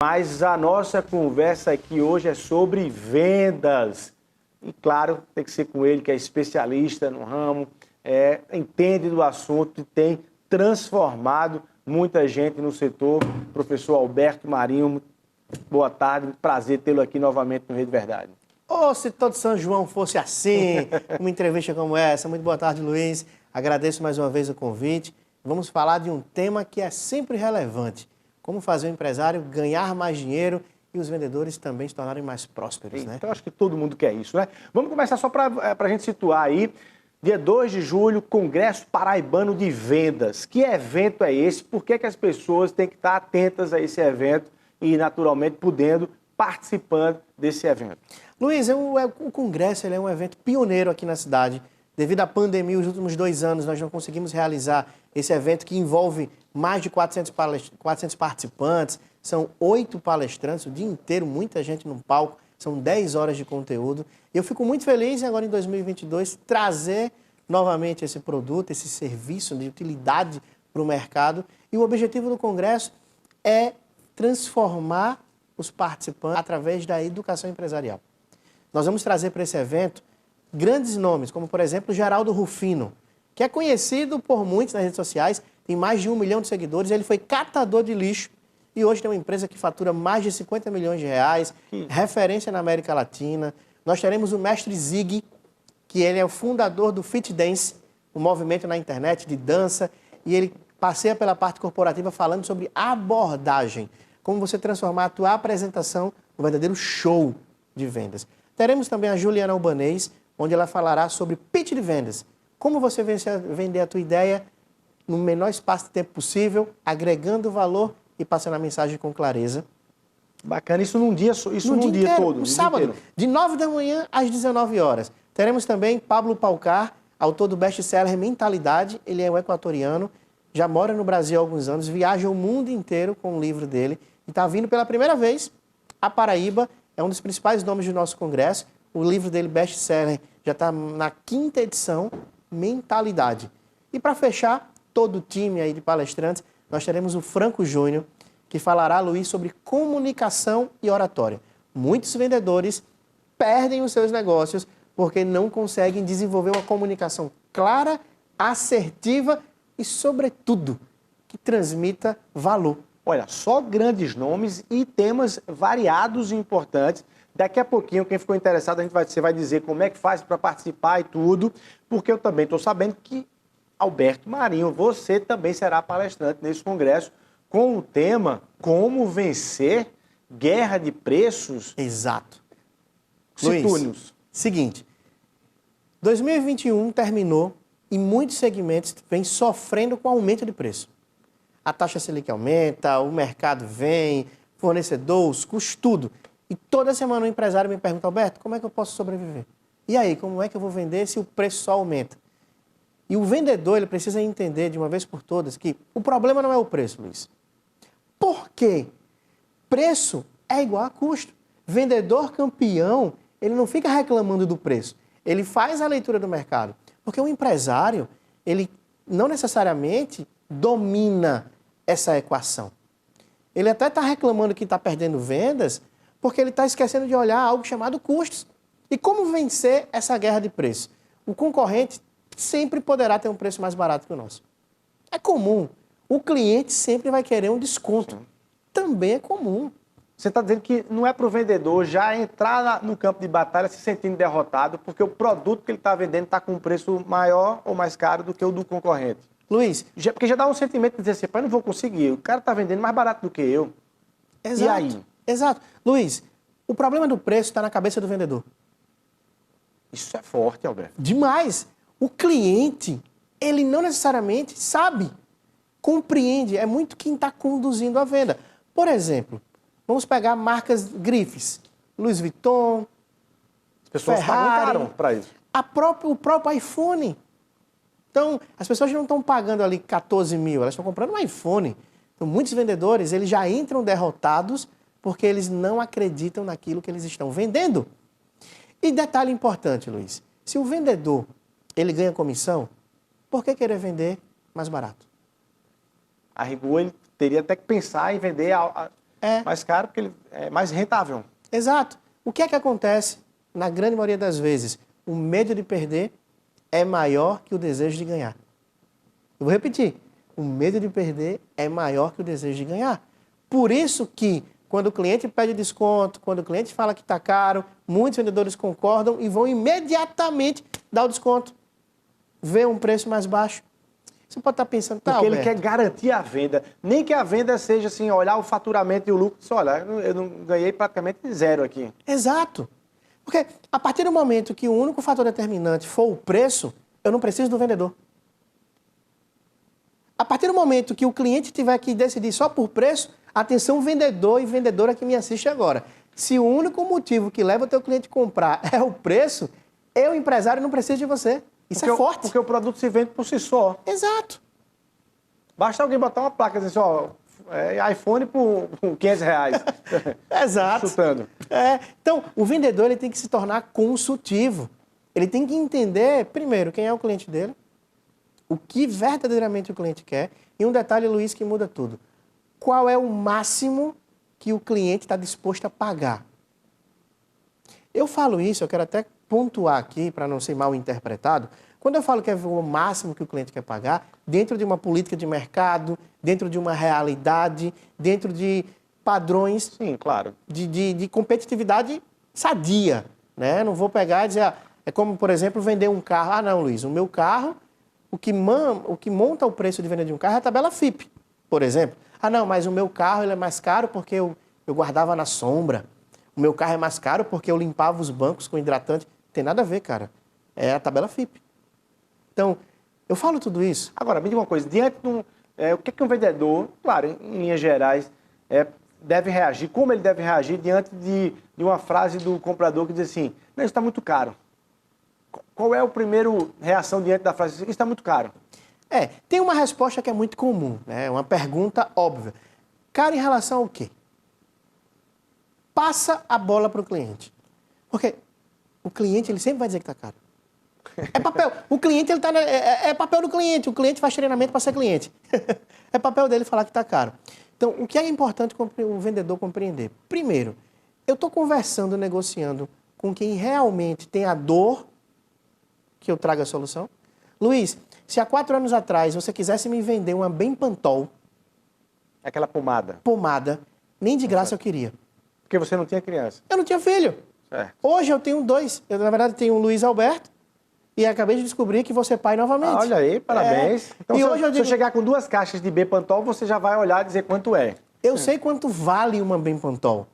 Mas a nossa conversa aqui hoje é sobre vendas. E claro, tem que ser com ele, que é especialista no ramo, entende do assunto e tem transformado muita gente no setor. Professor Alberto Marinho, boa tarde, prazer tê-lo aqui novamente no Rede Verdade. Oh, se todo São João fosse assim, uma entrevista como essa. Muito boa tarde, Luiz. Agradeço mais uma vez o convite. Vamos falar de um tema que é sempre relevante. Como fazer o empresário ganhar mais dinheiro e os vendedores também se tornarem mais prósperos, né? Então, acho que todo mundo quer isso, né? Vamos começar só para a gente situar aí. Dia 2 de julho, Congresso Paraibano de Vendas. Que evento é esse? Por que as pessoas têm que estar atentas a esse evento e, naturalmente, participando desse evento? Luiz, o Congresso é um evento pioneiro aqui na cidade. Devido à pandemia, os últimos 2 anos, nós não conseguimos realizar esse evento que envolve mais de 400 participantes, são 8 palestrantes, o dia inteiro, muita gente no palco, são 10 horas de conteúdo. E eu fico muito feliz em agora em 2022 trazer novamente esse produto, esse serviço de utilidade para o mercado. E o objetivo do Congresso é transformar os participantes através da educação empresarial. Nós vamos trazer para esse evento grandes nomes, como, por exemplo, Geraldo Rufino, que é conhecido por muitos nas redes sociais, tem mais de 1 milhão de seguidores, ele foi catador de lixo e hoje tem uma empresa que fatura mais de 50 milhões de reais, referência na América Latina. Nós teremos o mestre Zig, que ele é o fundador do Fit Dance, um movimento na internet de dança, e ele passeia pela parte corporativa falando sobre abordagem, como você transformar a tua apresentação num verdadeiro show de vendas. Teremos também a Juliana Albanês, onde ela falará sobre pitch de vendas. Como você vender a tua ideia no menor espaço de tempo possível, agregando valor e passando a mensagem com clareza. Bacana, isso num dia todo. No sábado, de 9 da manhã às 19 horas. Teremos também Pablo Paucar, autor do best-seller Mentalidade. Ele é um equatoriano, já mora no Brasil há alguns anos, viaja o mundo inteiro com o livro dele e está vindo pela primeira vez à Paraíba. É um dos principais nomes do nosso congresso. O livro dele, best-seller, já está na 5ª edição, Mentalidade. E para fechar, todo o time aí de palestrantes, nós teremos o Franco Júnior, que falará, Luiz, sobre comunicação e oratória. Muitos vendedores perdem os seus negócios porque não conseguem desenvolver uma comunicação clara, assertiva e, sobretudo, que transmita valor. Olha, só grandes nomes e temas variados e importantes. Daqui a pouquinho, quem ficou interessado, você vai dizer como é que faz para participar e tudo, porque eu também estou sabendo que, Alberto Marinho, você também será palestrante nesse congresso com o tema Como Vencer Guerra de Preços. Exato. Luiz, seguinte, 2021 terminou e muitos segmentos vêm sofrendo com aumento de preço. A taxa Selic aumenta, o mercado vem, fornecedor, os custos, tudo. E toda semana o empresário me pergunta, Alberto, como é que eu posso sobreviver? E aí, como é que eu vou vender se o preço só aumenta? E o vendedor, ele precisa entender de uma vez por todas que o problema não é o preço, Luiz. Por quê? Preço é igual a custo. Vendedor campeão, ele não fica reclamando do preço. Ele faz a leitura do mercado. Porque o empresário, ele não necessariamente domina essa equação. Ele até está reclamando que está perdendo vendas porque ele está esquecendo de olhar algo chamado custos. E como vencer essa guerra de preço? O concorrente sempre poderá ter um preço mais barato que o nosso. É comum. O cliente sempre vai querer um desconto. Também é comum. Você está dizendo que não é para o vendedor já entrar no campo de batalha se sentindo derrotado porque o produto que ele está vendendo está com um preço maior ou mais caro do que o do concorrente. Luiz, porque já dá um sentimento de dizer assim, pai, não vou conseguir, o cara está vendendo mais barato do que eu. Exato, e aí? Exato. Luiz, o problema do preço está na cabeça do vendedor. Isso é forte, Alberto. Demais. O cliente, ele não necessariamente sabe, compreende, é muito quem está conduzindo a venda. Por exemplo, vamos pegar marcas grifes, Louis Vuitton, as pessoas Ferrari, pagam caro para isso. O próprio iPhone. Então, as pessoas não estão pagando ali 14 mil, elas estão comprando um iPhone. Então, muitos vendedores, eles já entram derrotados porque eles não acreditam naquilo que eles estão vendendo. E detalhe importante, Luiz, se o vendedor, ele ganha comissão, por que querer vender mais barato? A rigor, ele teria até que pensar em vender mais caro porque ele é mais rentável. Exato. O que é que acontece? Na grande maioria das vezes, o medo de perder é maior que o desejo de ganhar. Eu vou repetir. O medo de perder é maior que o desejo de ganhar. Por isso que, quando o cliente pede desconto, quando o cliente fala que está caro, muitos vendedores concordam e vão imediatamente dar o desconto. Ver um preço mais baixo. Você pode estar pensando, tá, porque Alberto, ele quer garantir a venda. Nem que a venda seja assim, olhar o faturamento e o lucro. Só, olha, eu não ganhei praticamente zero aqui. Exato. Porque a partir do momento que o único fator determinante for o preço, eu não preciso do vendedor. A partir do momento que o cliente tiver que decidir só por preço, atenção vendedor e vendedora que me assiste agora. Se o único motivo que leva o teu cliente a comprar é o preço, eu, empresário, não preciso de você. Isso é forte. Porque o produto se vende por si só. Exato. Basta alguém botar uma placa dizendo assim, ó, iPhone por R$500. Exato. Chutando. Então, o vendedor ele tem que se tornar consultivo. Ele tem que entender, primeiro, quem é o cliente dele, o que verdadeiramente o cliente quer. E um detalhe, Luiz, que muda tudo. Qual é o máximo que o cliente está disposto a pagar? Eu falo isso, eu quero até pontuar aqui, para não ser mal interpretado. Quando eu falo que é o máximo que o cliente quer pagar, dentro de uma política de mercado, dentro de uma realidade, dentro de padrões. Sim, claro. De competitividade sadia. Né? Não vou pegar e dizer, é como, por exemplo, vender um carro. Ah, não, Luiz, o meu carro, o que monta o preço de venda de um carro é a tabela FIPE, por exemplo. Ah, não, mas o meu carro ele é mais caro porque eu guardava na sombra. O meu carro é mais caro porque eu limpava os bancos com hidratante. Tem nada a ver, cara. É a tabela FIPE. Então, eu falo tudo isso. Agora, me diga uma coisa. Diante de o que é que um vendedor, claro, em linhas gerais, deve reagir? Como ele deve reagir diante de uma frase do comprador que diz assim, não, isso está muito caro. Qual é a primeira reação diante da frase? Isso está muito caro. Tem uma resposta que é muito comum, né? Uma pergunta óbvia. Caro em relação ao quê? Passa a bola para o cliente. Porque o cliente ele sempre vai dizer que está caro. É papel. O cliente ele tá é papel do cliente. O cliente faz treinamento para ser cliente. É papel dele falar que está caro. Então, o que é importante o vendedor compreender? Primeiro, eu estou conversando, negociando com quem realmente tem a dor que eu traga a solução. Luiz, se há 4 anos atrás você quisesse me vender uma Benpantol... Aquela pomada. Pomada, nem de graça eu queria. Porque você não tinha criança. Eu não tinha filho. Certo. Hoje eu tenho 2. Eu, na verdade, tenho o Luiz Alberto e acabei de descobrir que você é pai novamente. Olha aí, parabéns. Então, e se, hoje eu se eu chegar com 2 caixas de Benpantol, você já vai olhar e dizer quanto é. Eu sei quanto vale uma Benpantol.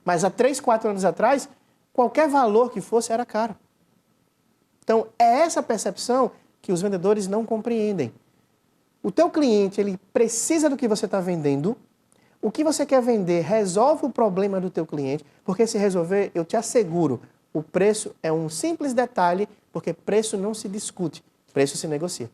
Mas há 3, 4 anos atrás, qualquer valor que fosse era caro. Então, é essa percepção que os vendedores não compreendem. O teu cliente, ele precisa do que você está vendendo. O que você quer vender resolve o problema do teu cliente, porque se resolver, eu te asseguro, o preço é um simples detalhe, porque preço não se discute, preço se negocia.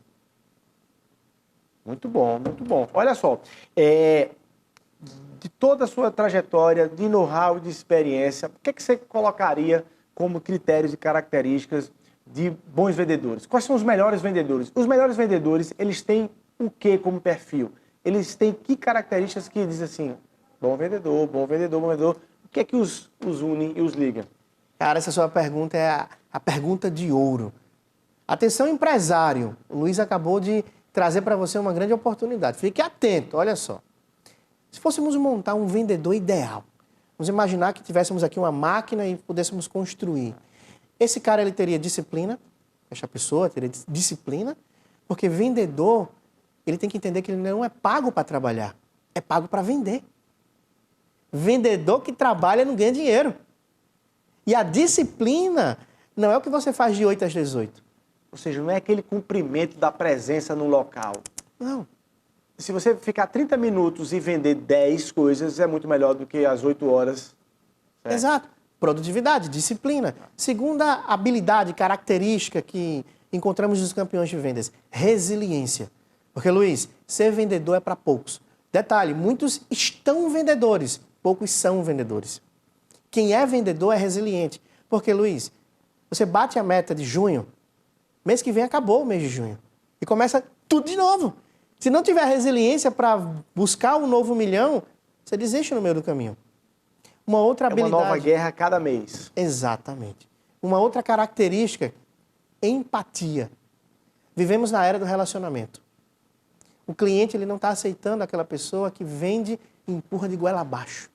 Muito bom, muito bom. Olha só, de toda a sua trajetória, de know-how e de experiência, o que você colocaria como critérios e características de bons vendedores? Quais são os melhores vendedores? Os melhores vendedores, eles têm o que como perfil? Eles têm que características que dizem assim, bom vendedor, bom vendedor, bom vendedor. O que é que os une e os liga? Cara, essa sua pergunta é a pergunta de ouro. Atenção, empresário. O Luiz acabou de trazer para você uma grande oportunidade. Fique atento, olha só. Se fôssemos montar um vendedor ideal, vamos imaginar que tivéssemos aqui uma máquina e pudéssemos construir. Esse cara ele teria disciplina, essa pessoa teria disciplina, porque vendedor, ele tem que entender que ele não é pago para trabalhar, é pago para vender. Vendedor que trabalha não ganha dinheiro. E a disciplina não é o que você faz de 8 às 18. Ou seja, não é aquele cumprimento da presença no local. Não. Se você ficar 30 minutos e vender 10 coisas, é muito melhor do que as 8 horas. Certo? Exato. Produtividade, disciplina. Segunda habilidade, característica que encontramos nos campeões de vendas, resiliência. Porque, Luiz, ser vendedor é para poucos. Detalhe, muitos estão vendedores, poucos são vendedores. Quem é vendedor é resiliente. Porque, Luiz, você bate a meta de junho, mês que vem acabou o mês de junho. E começa tudo de novo. Se não tiver resiliência para buscar um novo milhão, Você desiste no meio do caminho. Uma outra habilidade... uma nova guerra a cada mês. Exatamente. Uma outra característica, empatia. Vivemos na era do relacionamento. O cliente ele não está aceitando aquela pessoa que vende e empurra de goela abaixo.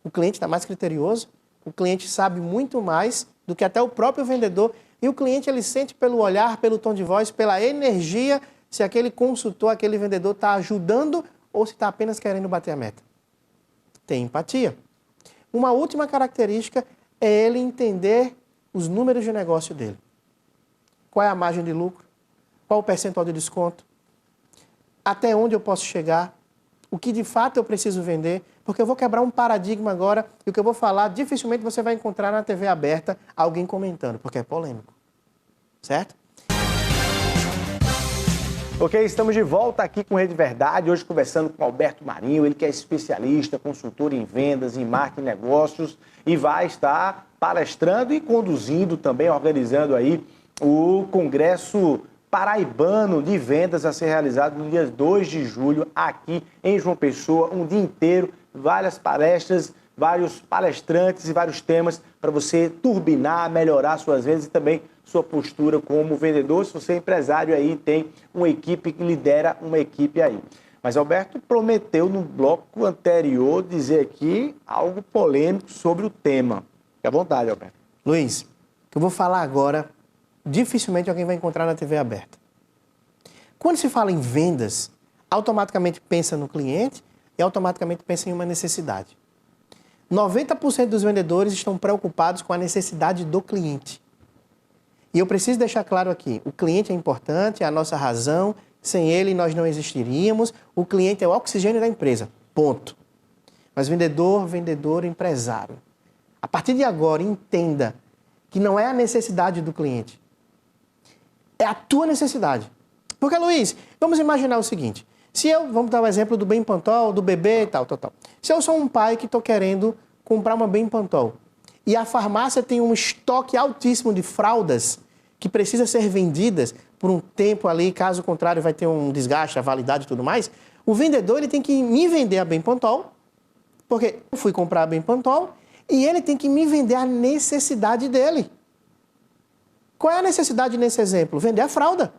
O cliente está mais criterioso, o cliente sabe muito mais do que até o próprio vendedor, e o cliente ele sente pelo olhar, pelo tom de voz, pela energia, se aquele consultor, aquele vendedor está ajudando ou se está apenas querendo bater a meta. Tem empatia. Uma última característica é ele entender os números de negócio dele. Qual é a margem de lucro? Qual o percentual de desconto? Até onde eu posso chegar? O que de fato eu preciso vender? Porque eu vou quebrar um paradigma agora e o que eu vou falar, dificilmente você vai encontrar na TV aberta alguém comentando, porque é polêmico. Certo? Ok, estamos de volta aqui com Rede Verdade, hoje conversando com Alberto Marinho, ele que é especialista, consultor em vendas, em marketing e negócios, e vai estar palestrando e conduzindo também, organizando aí o Congresso Paraibano de Vendas a ser realizado no dia 2 de julho, aqui em João Pessoa, um dia inteiro, várias palestras, vários palestrantes e vários temas para você turbinar, melhorar suas vendas e também sua postura como vendedor. Se você é empresário aí, tem uma equipe que lidera uma equipe aí. Mas Alberto prometeu no bloco anterior dizer aqui algo polêmico sobre o tema. Fique à vontade, Alberto. Luiz, o que eu vou falar agora, dificilmente alguém vai encontrar na TV aberta. Quando se fala em vendas, automaticamente pensa no cliente e automaticamente pensa em uma necessidade. 90% dos vendedores estão preocupados com a necessidade do cliente. E eu preciso deixar claro aqui, o cliente é importante, é a nossa razão, sem ele nós não existiríamos, o cliente é o oxigênio da empresa, ponto. Mas vendedor, empresário. A partir de agora, entenda que não é a necessidade do cliente, é a tua necessidade. Porque, Luiz, vamos imaginar o seguinte, vamos dar o exemplo do Bempantol, do bebê e tal. Se eu sou um pai que estou querendo comprar uma Bempantol, e a farmácia tem um estoque altíssimo de fraldas que precisa ser vendidas por um tempo ali, caso contrário vai ter um desgaste, a validade e tudo mais, o vendedor ele tem que me vender a Bempantol, porque eu fui comprar a Bempantol, e ele tem que me vender a necessidade dele. Qual é a necessidade nesse exemplo? Vender a fralda.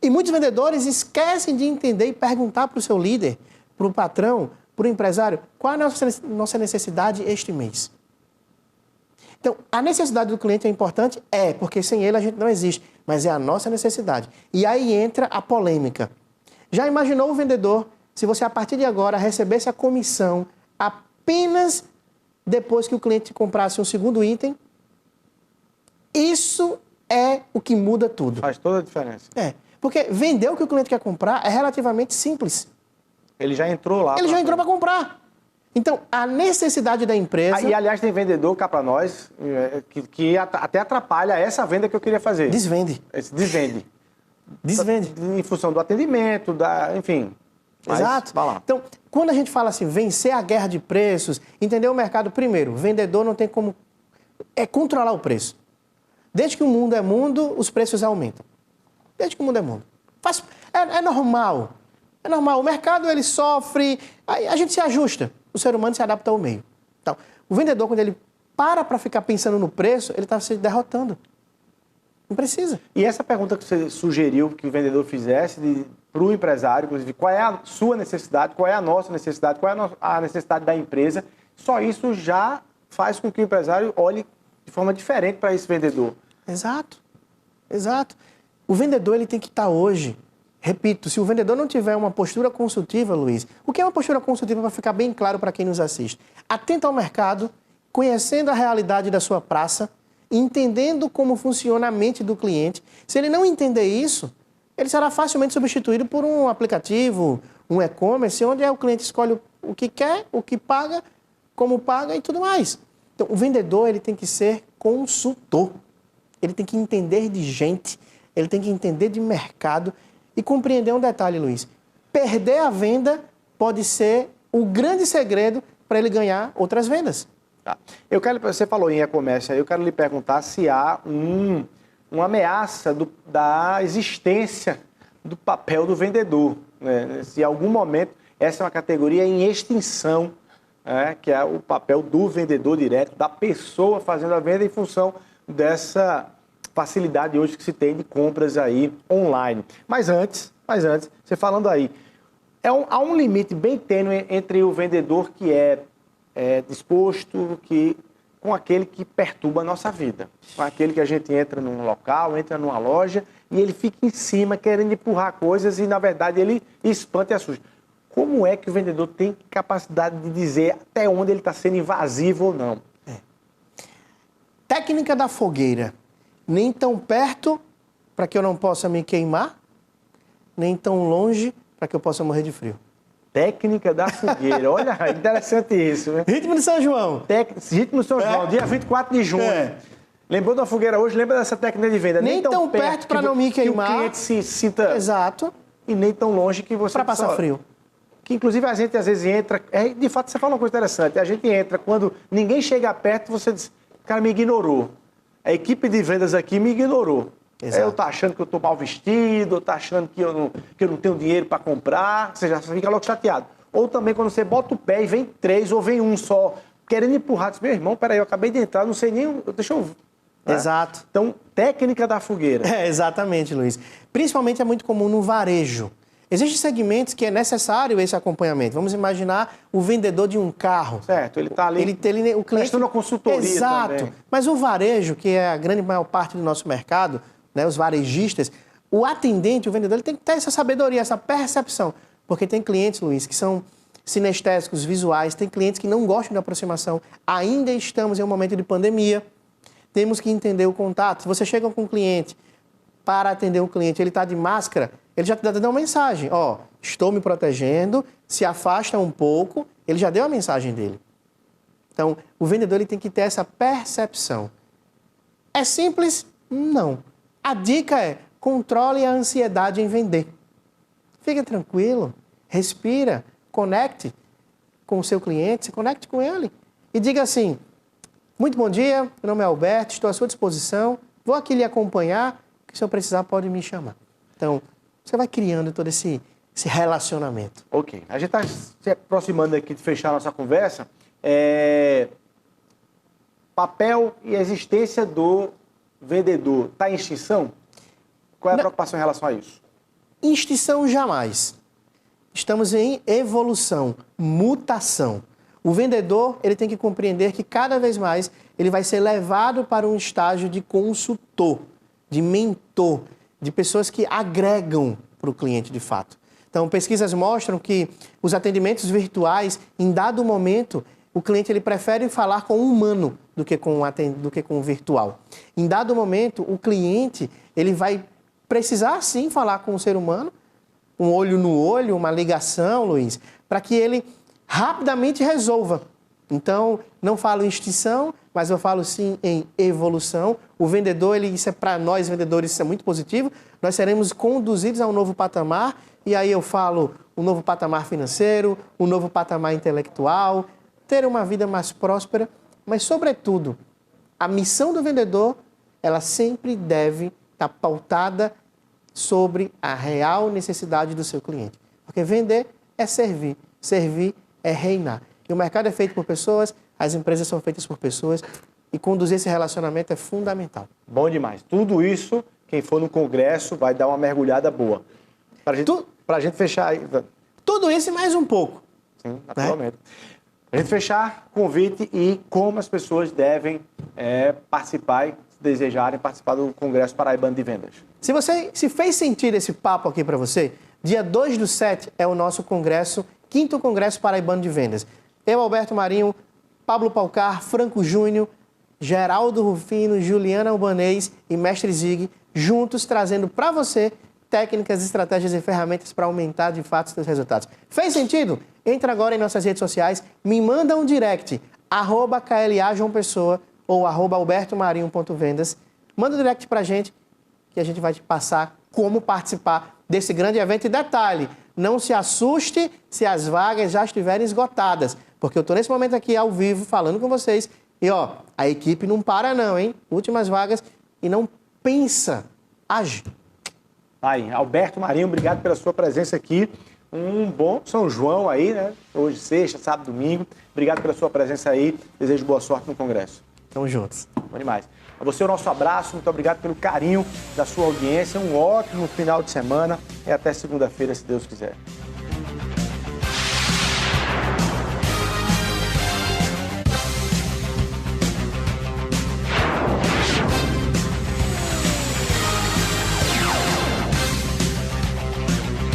E muitos vendedores esquecem de entender e perguntar para o seu líder, para o patrão, para o empresário, qual é a nossa necessidade este mês. Então, a necessidade do cliente é importante? É, porque sem ele a gente não existe, mas é a nossa necessidade. E aí entra a polêmica. Já imaginou o vendedor, se você a partir de agora recebesse a comissão apenas depois que o cliente comprasse um segundo item? Isso é o que muda tudo. Faz toda a diferença. É, porque vender o que o cliente quer comprar é relativamente simples. Ele já entrou lá. Ele já entrou para comprar. Então, a necessidade da empresa... E, aliás, tem vendedor cá para nós que até atrapalha essa venda que eu queria fazer. Desvende. Desvende. Desvende. Em função do atendimento, enfim. Mas, exato. vai lá. Então, quando a gente fala assim, vencer a guerra de preços, entender o mercado, primeiro, o vendedor não tem como... É controlar o preço. Desde que o mundo é mundo, os preços aumentam. Desde que o mundo é mundo. É normal. É normal. O mercado, ele sofre, aí a gente se ajusta. O ser humano se adapta ao meio. Então, o vendedor, quando ele para ficar pensando no preço, ele está se derrotando. Não precisa. E essa pergunta que você sugeriu que o vendedor fizesse para o empresário, inclusive, qual é a sua necessidade, qual é a nossa necessidade, qual é a necessidade da empresa, só isso já faz com que o empresário olhe de forma diferente para esse vendedor. Exato. Exato. O vendedor ele tem que estar hoje... Repito, se o vendedor não tiver uma postura consultiva, Luiz, o que é uma postura consultiva para ficar bem claro para quem nos assiste? Atento ao mercado, conhecendo a realidade da sua praça, entendendo como funciona a mente do cliente. Se ele não entender isso, ele será facilmente substituído por um aplicativo, um e-commerce, onde o cliente escolhe o que quer, o que paga, como paga e tudo mais. Então, o vendedor ele tem que ser consultor. Ele tem que entender de gente, ele tem que entender de mercado. E compreender um detalhe, Luiz. Perder a venda pode ser o grande segredo para ele ganhar outras vendas. Tá. Você falou em e-commerce, aí eu quero lhe perguntar se há uma ameaça da existência do papel do vendedor. Né? Se em algum momento essa é uma categoria em extinção que é o papel do vendedor direto, da pessoa fazendo a venda em função dessa facilidade hoje que se tem de compras aí online. Mas antes, você falando aí, há um limite bem tênue entre o vendedor que é disposto, com aquele que perturba a nossa vida. Com aquele que a gente entra num local, entra numa loja e ele fica em cima querendo empurrar coisas e, na verdade, ele espanta e assusta. Como é que o vendedor tem capacidade de dizer até onde ele está sendo invasivo ou não? Técnica da fogueira. Nem tão perto para que eu não possa me queimar, nem tão longe para que eu possa morrer de frio. Técnica da fogueira. Olha, interessante isso, né? Ritmo de São João. Ritmo de São João, dia 24 de junho. Lembrou da fogueira hoje? Lembra dessa técnica de venda? Nem tão perto para não me queimar. Que o cliente se sinta... Exato. E nem tão longe que você... Para passar frio. Que, inclusive, a gente, às vezes, entra... de fato, você fala uma coisa interessante. A gente entra, quando ninguém chega perto, você diz, o cara me ignorou. A equipe de vendas aqui me ignorou. Eu tô achando que eu tô mal vestido, eu tô achando que eu não tenho dinheiro para comprar. Você já fica logo chateado. Ou também, quando você bota o pé e vem 3 ou vem um só, querendo empurrar. Diz, meu irmão, peraí, eu acabei de entrar, não sei nem... Deixa eu... Exato. Então, técnica da fogueira. Exatamente, Luiz. Principalmente é muito comum no varejo. Existem segmentos que é necessário esse acompanhamento. Vamos imaginar o vendedor de um carro. Certo, ele está ali o cliente... prestando a consultoria. Exato. Também. Mas o varejo, que é a grande maior parte do nosso mercado, né, os varejistas, o atendente, o vendedor, ele tem que ter essa sabedoria, essa percepção. Porque tem clientes, Luiz, que são sinestésicos, visuais, tem clientes que não gostam de aproximação. Ainda estamos em um momento de pandemia. Temos que entender o contato. Se você chega com um cliente para atender o cliente, ele está de máscara, ele já está dando uma mensagem. Ó, estou me protegendo, se afasta um pouco, ele já deu a mensagem dele. Então, o vendedor ele tem que ter essa percepção. É simples? Não. A dica é, controle a ansiedade em vender. Fica tranquilo, respira, conecte com o seu cliente, se conecte com ele e diga assim, muito bom dia, meu nome é Alberto, estou à sua disposição, vou aqui lhe acompanhar, que se eu precisar pode me chamar. Então, você vai criando todo esse relacionamento. Ok. A gente está se aproximando aqui de fechar a nossa conversa. Papel e a existência do vendedor está em extinção? Qual é a preocupação em relação a isso? Extinção jamais. Estamos em evolução, mutação. O vendedor ele tem que compreender que cada vez mais ele vai ser levado para um estágio de consultor, de mentor, de pessoas que agregam para o cliente de fato. Então, pesquisas mostram que os atendimentos virtuais, em dado momento, o cliente ele prefere falar com um humano do que com o virtual. Em dado momento, o cliente ele vai precisar sim falar com o ser humano, um olho no olho, uma ligação, Luiz, para que ele rapidamente resolva. Então, não falo em extinção, mas eu falo sim em evolução. O vendedor, isso é para nós vendedores, isso é muito positivo. Nós seremos conduzidos a um novo patamar, e aí eu falo um novo patamar financeiro, um novo patamar intelectual, ter uma vida mais próspera, mas, sobretudo, a missão do vendedor, ela sempre deve estar pautada sobre a real necessidade do seu cliente. Porque vender é servir, servir é reinar. E o mercado é feito por pessoas, as empresas são feitas por pessoas e conduzir esse relacionamento é fundamental. Bom demais. Tudo isso, quem for no congresso vai dar uma mergulhada boa. Para a gente fechar aí. Tudo isso e mais um pouco. Sim, naturalmente. Para a gente fechar, convite e como as pessoas devem participar e desejarem participar do Congresso Paraibano de Vendas. Se fez sentido esse papo aqui para você, dia 2/7 é o nosso congresso, 5º Congresso Paraibano de Vendas. Eu, Alberto Marinho, Pablo Palcar, Franco Júnior, Geraldo Rufino, Juliana Albanês e Mestre Zig, juntos trazendo para você técnicas, estratégias e ferramentas para aumentar de fato os seus resultados. Fez sentido? Entra agora em nossas redes sociais, me manda um direct, @KLA João Pessoa ou @albertomarinho.vendas. Manda um direct para a gente que a gente vai te passar como participar desse grande evento. E detalhe, não se assuste se as vagas já estiverem esgotadas, porque eu estou nesse momento aqui ao vivo falando com vocês e a equipe não para não, hein? Últimas vagas e não pensa, age. Aí, Alberto Marinho, obrigado pela sua presença aqui. um bom São João aí, né? Hoje, sexta, sábado, domingo. Obrigado pela sua presença aí. Desejo boa sorte no Congresso. Tamo juntos. Bom demais. A você o nosso abraço, muito obrigado pelo carinho da sua audiência. Um ótimo final de semana e até segunda-feira, se Deus quiser.